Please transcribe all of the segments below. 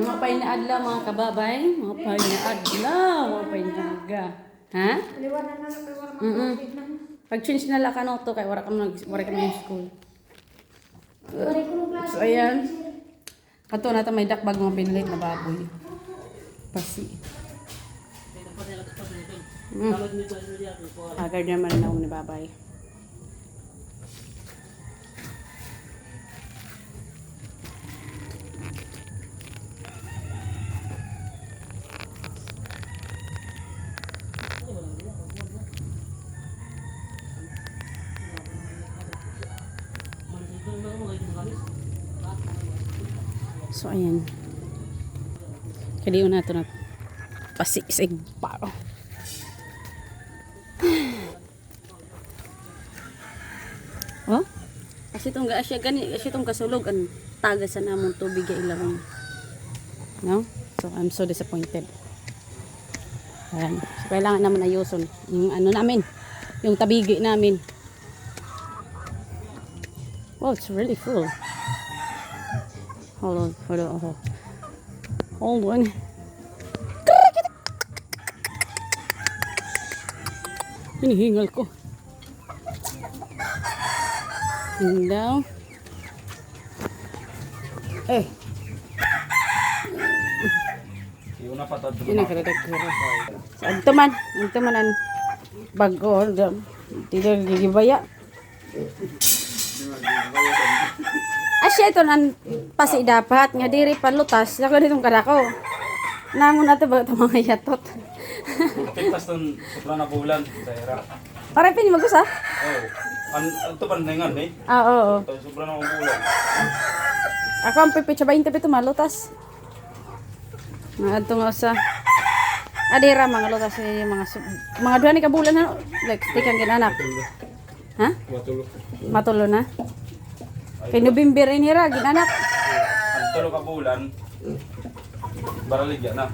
Mapay na adlaw mga kababay. Mapay na adlaw. Mapay na aga. Ha? Liwanan na lang kay wala mag-COVID na. Pag-change na lang ka no to kay wala kami yung school. Wala ko ng klase. So ayan. Kato na may dakbag mga pinalit na baboy. Pasi. Agad naman na ni babay. So ayan. Kaliw na ito na pasisig pa. Oh? Kasi itong gaasya gani, kasi itong kasulog ang taga sa namong tubig ay ilaron. No? So I'm so disappointed. Ayan. So kailangan naman ayuson yung ano namin, yung tabigi namin. Wow, it's really full. Hold on. Hold on. Hinihingal ko. Hindaw. Eh. Yung napatad Yun ang karadag ko. Ang tuman ang bago. Tidak gigibaya. Asya ito nan pasi dapat nga diri palutas ako ditong kadako. Nangon nato ba ito mga yatot. Pintas ton sobra na bulan sa era. Para pini magusa? Oh. An to pan nengan eh. Oo. Sobra na bulan. Ako ang pipitsa 20 pito malutas. Nga ito nga sa adira mga lutas mga duha ni kabulan na like stikan ginanak. Ha? Matulo na. Kay November rin hira ginanak. Ang tulo ka bulan. Baraligya na.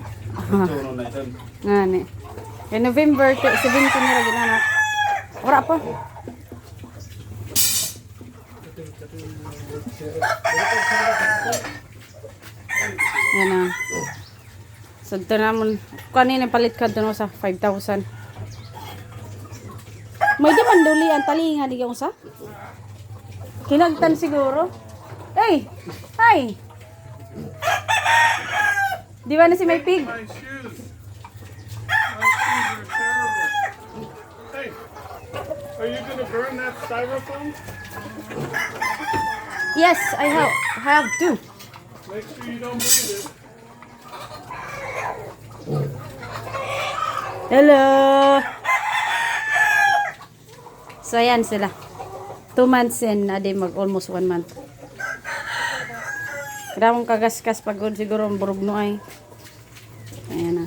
Tuno na ito. Ngani. Kay November 17 nira ginanak. Ora pa. Yan na. So ito naman, kanina palit ka doon sa 5,000. May di man duli ang talinga di ka sa? Kinagtan siguro. Hey! Hi! Di ba na si may pig? My shoes. My shoes are terrible. Hey, are you gonna burn that styrofoam? Yes, I have to. Make sure you don't breathe it. Hello! So ayan sila. 2 months and ade mag almost 1 month. Kada mong kagaskas pagod siguro ang burog no ay. Ayan na.